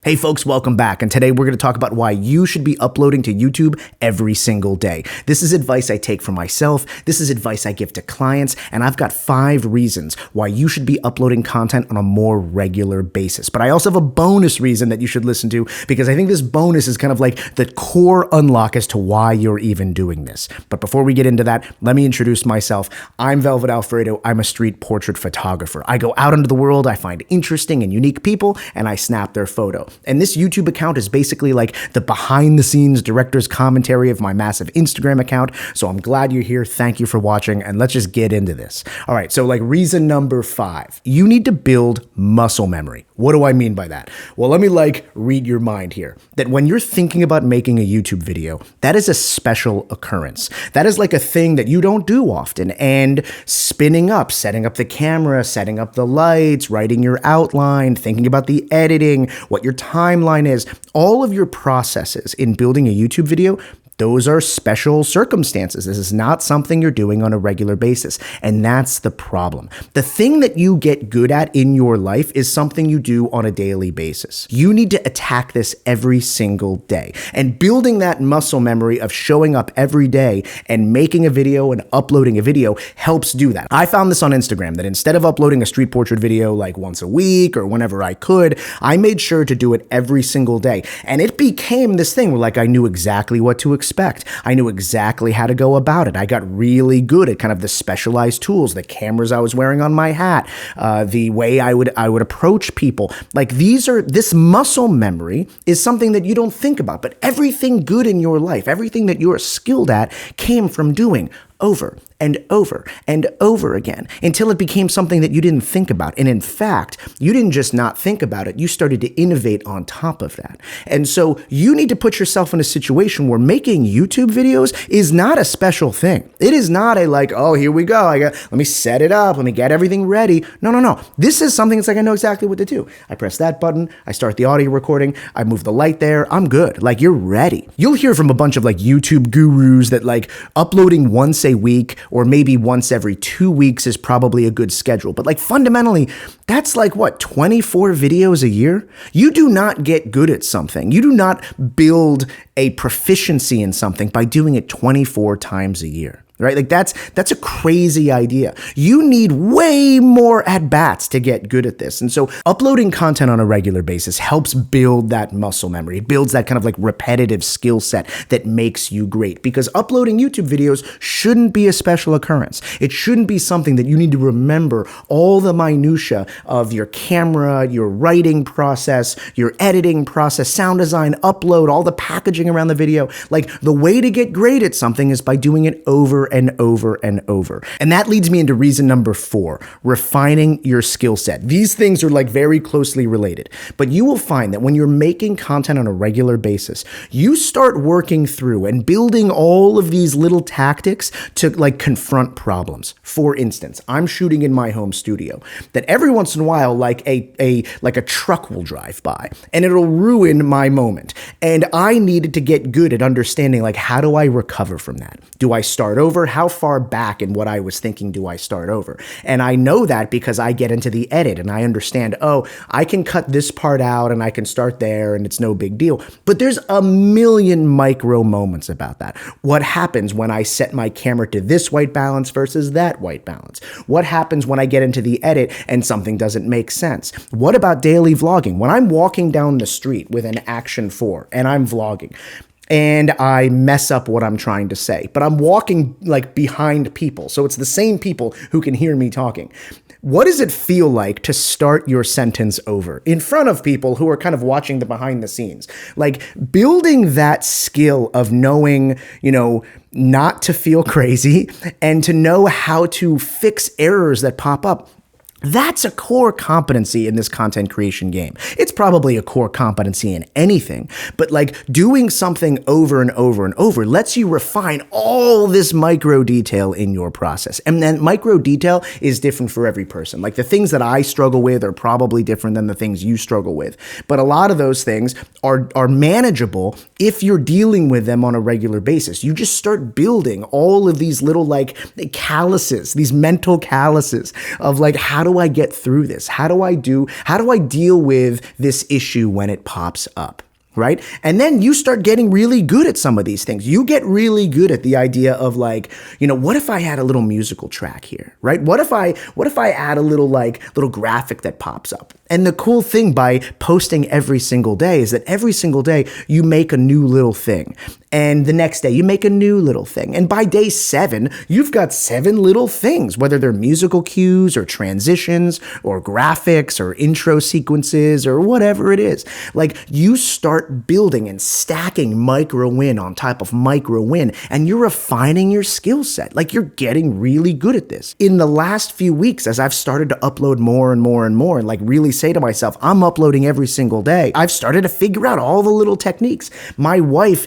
Hey folks, welcome back, and today we're going to talk about why you should be uploading to YouTube every single day. This is advice I take for myself, this is advice I give to clients, and I've got 5 reasons why you should be uploading content on a more regular basis. But I also have a bonus reason that you should listen to, because I think this bonus is kind of like the core unlock as to why you're even doing this. But before we get into that, let me introduce myself. I'm Velvet Alfredo. I'm a street portrait photographer. I go out into the world, I find interesting and unique people, and I snap their photo. And this YouTube account is basically like the behind the scenes director's commentary of my massive Instagram account. So I'm glad you're here. Thank you for watching. And let's just get into this. All right. So like reason number 5, you need to build muscle memory. What do I mean by that? Well, let me read your mind here. That when you're thinking about making a YouTube video, that is a special occurrence. That is like a thing that you don't do often. And spinning up, setting up the camera, setting up the lights, writing your outline, thinking about the editing, what your timeline is, all of your processes in building a YouTube video, those are special circumstances. This is not something you're doing on a regular basis. And that's the problem. The thing that you get good at in your life is something you do on a daily basis. You need to attack this every single day. And building that muscle memory of showing up every day and making a video and uploading a video helps do that. I found this on Instagram, that instead of uploading a street portrait video like once a week or whenever I could, I made sure to do it every single day. And it became this thing where I knew exactly what to expect. I knew exactly how to go about it. I got really good at kind of the specialized tools, the cameras I was wearing on my hat, the way I would approach people. This muscle memory is something that you don't think about, but everything good in your life, everything that you're skilled at came from doing over and over and over again until it became something that you didn't think about. And in fact, you didn't just not think about it, you started to innovate on top of that. And so you need to put yourself in a situation where making YouTube videos is not a special thing. It is not oh, here we go. Let me set it up. Let me get everything ready. No. This is something that's I know exactly what to do. I press that button. I start the audio recording. I move the light there. I'm good. You're ready. You'll hear from a bunch of YouTube gurus that uploading once a week or maybe once every 2 weeks is probably a good schedule. But fundamentally, that's 24 videos a year? You do not get good at something. You do not build a proficiency in something by doing it 24 times a year. Right? That's a crazy idea. You need way more at-bats to get good at this. And so uploading content on a regular basis helps build that muscle memory. It builds that kind of repetitive skill set that makes you great, because uploading YouTube videos shouldn't be a special occurrence. It shouldn't be something that you need to remember all the minutia of your camera, your writing process, your editing process, sound design, upload, all the packaging around the video. The way to get great at something is by doing it over and over and over. And that leads me into reason number 4, refining your skill set. These things are very closely related, but you will find that when you're making content on a regular basis, you start working through and building all of these little tactics to confront problems. For instance, I'm shooting in my home studio that every once in a while, a truck will drive by and it'll ruin my moment. And I needed to get good at understanding how do I recover from that? Do I start over? How far back in what I was thinking do I start over? And I know that because I get into the edit and I understand, oh, I can cut this part out and I can start there and it's no big deal. But there's a million micro moments about that. What happens when I set my camera to this white balance versus that white balance? What happens when I get into the edit and something doesn't make sense? What about daily vlogging? When I'm walking down the street with an Action 4 and I'm vlogging, and I mess up what I'm trying to say, but I'm walking behind people, so it's the same people who can hear me talking. What does it feel like to start your sentence over in front of people who are kind of watching the behind the scenes? Building that skill of knowing, not to feel crazy and to know how to fix errors that pop up. That's a core competency in this content creation game. It's probably a core competency in anything, but doing something over and over and over lets you refine all this micro detail in your process. And then micro detail is different for every person. The things that I struggle with are probably different than the things you struggle with. But a lot of those things are manageable if you're dealing with them on a regular basis. You just start building all of these little calluses, these mental calluses of how do do I get through this? How do I deal with this issue when it pops up? Right? And then you start getting really good at some of these things. You get really good at the idea of like, what if I had a little musical track here, right? What if I add a little graphic that pops up? And the cool thing by posting every single day is that every single day you make a new little thing. And the next day you make a new little thing. And by day 7, you've got 7 little things, whether they're musical cues or transitions or graphics or intro sequences or whatever it is. Like, you start building and stacking micro win on top of micro win, and you're refining your skill set. Like, you're getting really good at this. In the last few weeks, as I've started to upload more and more and more, and like really say to myself, I'm uploading every single day, I've started to figure out all the little techniques. My wife,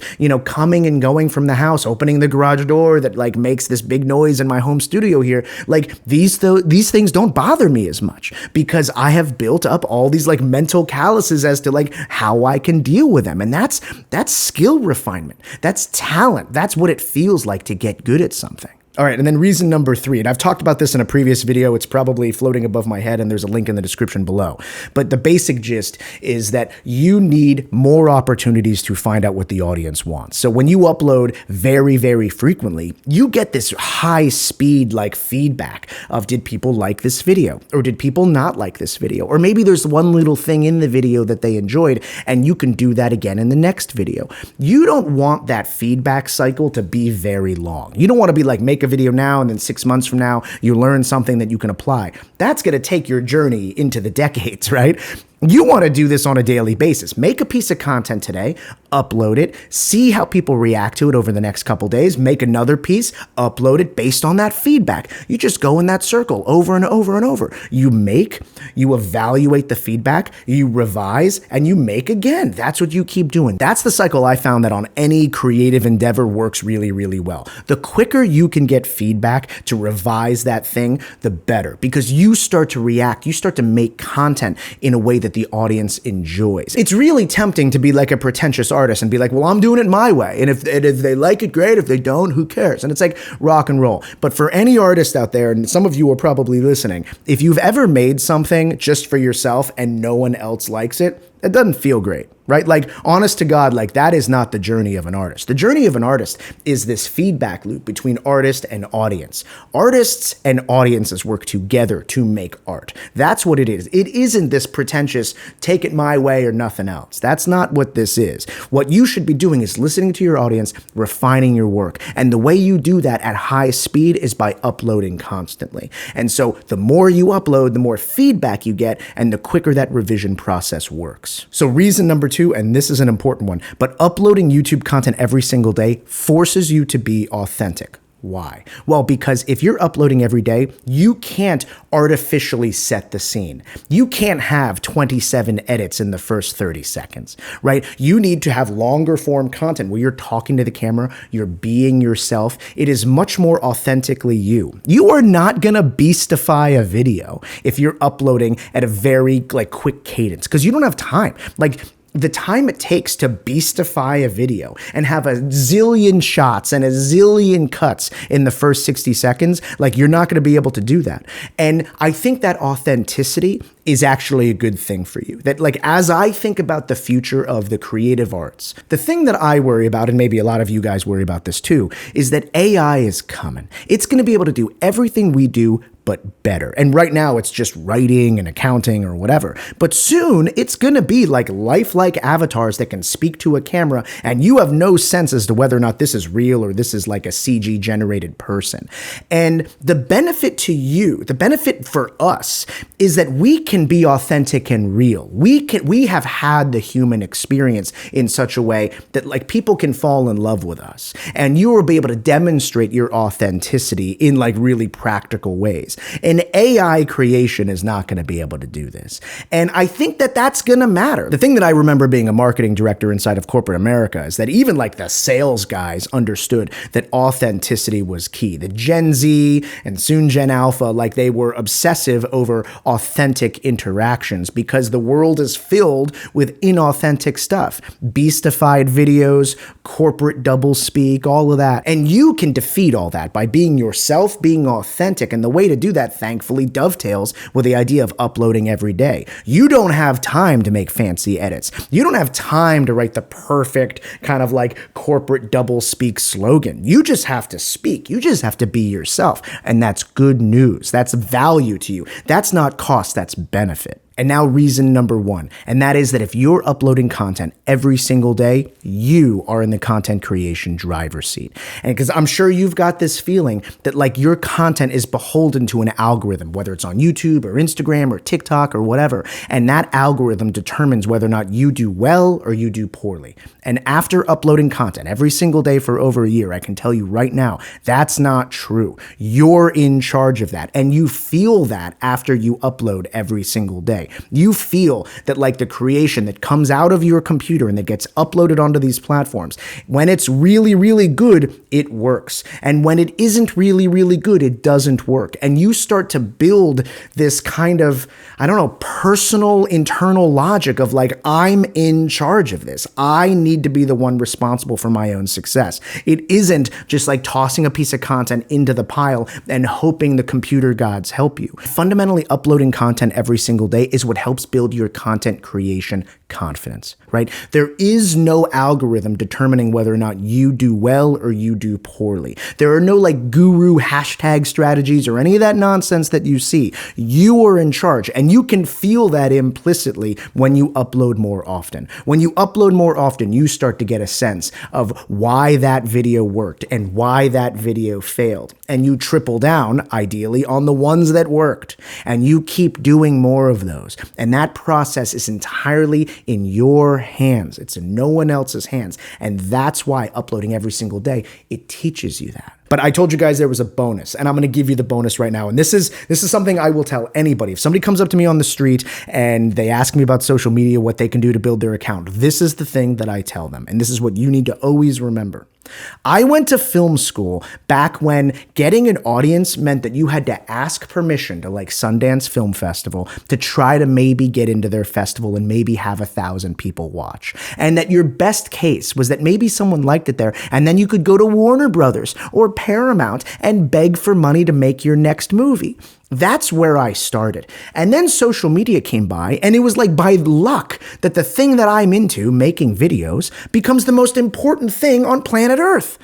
coming and going from the house, opening the garage door that like makes this big noise in my home studio here, like these things don't bother me as much because I have built up all these like mental calluses as to like how I can deal with them. And that's skill refinement. That's talent. That's what it feels like to get good at something. All right, and then reason number 3, and I've talked about this in a previous video, it's probably floating above my head and there's a link in the description below. But the basic gist is that you need more opportunities to find out what the audience wants. So when you upload very, very frequently, you get this high speed like feedback of, did people like this video? Or did people not like this video? Or maybe there's one little thing in the video that they enjoyed and you can do that again in the next video. You don't want that feedback cycle to be very long. You don't want to be like, make a video now and then 6 months from now you learn something that you can apply. That's going to take your journey into the decades, right? You want to do this on a daily basis. Make a piece of content today, upload it, see how people react to it over the next couple days, make another piece, upload it based on that feedback. You just go in that circle over and over and over. You make, you evaluate the feedback, you revise, and you make again. That's what you keep doing. That's the cycle I found that on any creative endeavor works really, really well. The quicker you can get feedback to revise that thing, the better, because you start to react, you start to make content in a way that the audience enjoys. It's really tempting to be like a pretentious artist and be like, well, I'm doing it my way. And if they like it, great. If they don't, who cares? And it's like rock and roll. But for any artist out there, and some of you are probably listening, if you've ever made something just for yourself and no one else likes it, it doesn't feel great, right? Like, honest to God, like that is not the journey of an artist. The journey of an artist is this feedback loop between artist and audience. Artists and audiences work together to make art. That's what it is. It isn't this pretentious, take it my way or nothing else. That's not what this is. What you should be doing is listening to your audience, refining your work. And the way you do that at high speed is by uploading constantly. And so the more you upload, the more feedback you get, and the quicker that revision process works. So reason number 2, and this is an important one, but uploading YouTube content every single day forces you to be authentic. Why? Well, because if you're uploading every day, you can't artificially set the scene. You can't have 27 edits in the first 30 seconds, right? You need to have longer form content where you're talking to the camera, you're being yourself. It is much more authentically you. You are not gonna beastify a video if you're uploading at a very quick cadence, because you don't have time. The time it takes to beastify a video and have a zillion shots and a zillion cuts in the first 60 seconds, you're not going to be able to do that. And I think that authenticity is actually a good thing for you. That as I think about the future of the creative arts, the thing that I worry about, and maybe a lot of you guys worry about this too, is that AI is coming. It's going to be able to do everything we do, but better. And right now it's just writing and accounting or whatever. But soon it's going to be like lifelike avatars that can speak to a camera and you have no sense as to whether or not this is real or this is like a CG generated person. And the benefit to you, the benefit for us is that we can be authentic and real. We have had the human experience in such a way that people can fall in love with us. And you will be able to demonstrate your authenticity in really practical ways. And AI creation is not going to be able to do this. And I think that that's going to matter. The thing that I remember being a marketing director inside of corporate America is that even the sales guys understood that authenticity was key. The Gen Z and soon Gen Alpha, they were obsessive over authentic interactions because the world is filled with inauthentic stuff. Beastified videos, corporate doublespeak, all of that. And you can defeat all that by being yourself, being authentic. And the way to do that, thankfully, dovetails with the idea of uploading every day. You don't have time to make fancy edits. You don't have time to write the perfect kind of like corporate double speak slogan. You just have to speak. You just have to be yourself. And that's good news. That's value to you. That's not cost, that's benefit. And now reason number one, and that is that if you're uploading content every single day, you are in the content creation driver's seat. And because I'm sure you've got this feeling that like your content is beholden to an algorithm, whether it's on YouTube or Instagram or TikTok or whatever, and that algorithm determines whether or not you do well or you do poorly. And after uploading content every single day for over a year, I can tell you right now, that's not true. You're in charge of that, and you feel that after you upload every single day. You feel that like the creation that comes out of your computer and that gets uploaded onto these platforms, when it's really, really good, it works. And when it isn't really, really good, it doesn't work. And you start to build this kind of, I don't know, personal internal logic of like, I'm in charge of this. I need to be the one responsible for my own success. It isn't just like tossing a piece of content into the pile and hoping the computer gods help you. Fundamentally, uploading content every single day is what helps build your content creation confidence, right? There is no algorithm determining whether or not you do well or you do poorly. There are no like guru hashtag strategies or any of that nonsense that you see. You are in charge, and you can feel that implicitly when you upload more often. When you upload more often, you start to get a sense of why that video worked and why that video failed. And you triple down, ideally, on the ones that worked. And you keep doing more of those. And that process is entirely in your hands. It's in no one else's hands. And that's why uploading every single day, it teaches you that. But I told you guys there was a bonus, and I'm going to give you the bonus right now. And this is something I will tell anybody. If somebody comes up to me on the street and they ask me about social media, what they can do to build their account, this is the thing that I tell them. And this is what you need to always remember. I went to film school back when getting an audience meant that you had to ask permission to like Sundance Film Festival to try to maybe get into their festival and maybe have 1,000 people watch. And that your best case was that maybe someone liked it there, and then you could go to Warner Brothers or Paramount and beg for money to make your next movie. That's where I started. And then social media came by, and it was like by luck that the thing that I'm into, making videos, becomes the most important thing on planet Earth.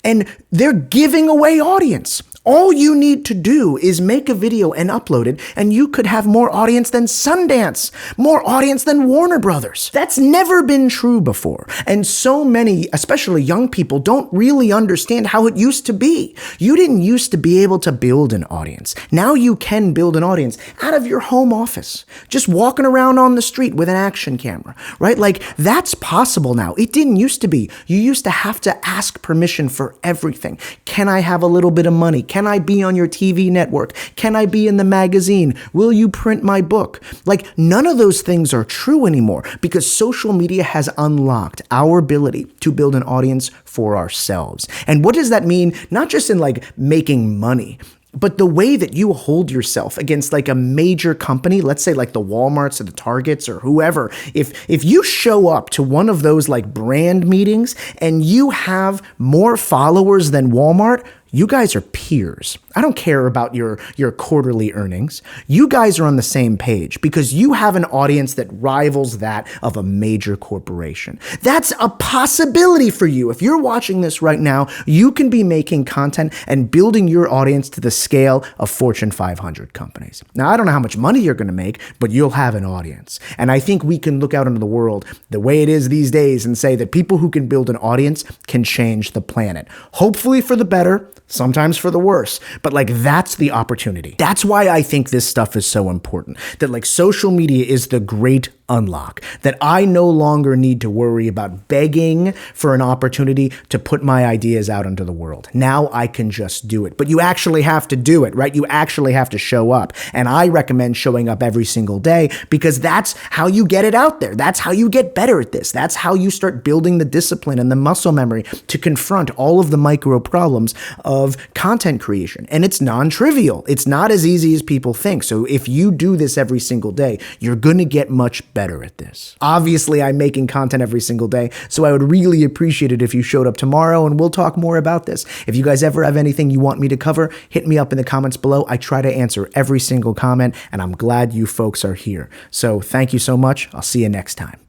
And they're giving away audience. All you need to do is make a video and upload it, and you could have more audience than Sundance, more audience than Warner Brothers. That's never been true before. And so many, especially young people, don't really understand how it used to be. You didn't used to be able to build an audience. Now you can build an audience out of your home office, just walking around on the street with an action camera, right? Like, that's possible now. It didn't used to be. You used to have to ask permission for everything. Can I have a little bit of money? Can I be on your TV network? Can I be in the magazine? Will you print my book? Like, none of those things are true anymore because social media has unlocked our ability to build an audience for ourselves. And what does that mean? Not just in like making money, but the way that you hold yourself against like a major company, let's say like the Walmarts or the Targets or whoever, if you show up to one of those like brand meetings and you have more followers than Walmart, you guys are peers. I don't care about your quarterly earnings. You guys are on the same page because you have an audience that rivals that of a major corporation. That's a possibility for you. If you're watching this right now, you can be making content and building your audience to the scale of Fortune 500 companies. Now, I don't know how much money you're going to make, but you'll have an audience. And I think we can look out into the world the way it is these days and say that people who can build an audience can change the planet. Hopefully for the better, sometimes for the worse, but like that's the opportunity. That's why I think this stuff is so important, that like social media is the great unlock, that I no longer need to worry about begging for an opportunity to put my ideas out into the world. Now I can just do it. But you actually have to do it, right? You actually have to show up. And I recommend showing up every single day because that's how you get it out there. That's how you get better at this. That's how you start building the discipline and the muscle memory to confront all of the micro problems of content creation. And it's non-trivial. It's not as easy as people think. So if you do this every single day, you're going to get much better better at this. Obviously, I'm making content every single day, so I would really appreciate it if you showed up tomorrow and we'll talk more about this. If you guys ever have anything you want me to cover, hit me up in the comments below. I try to answer every single comment, and I'm glad you folks are here. So thank you so much. I'll see you next time.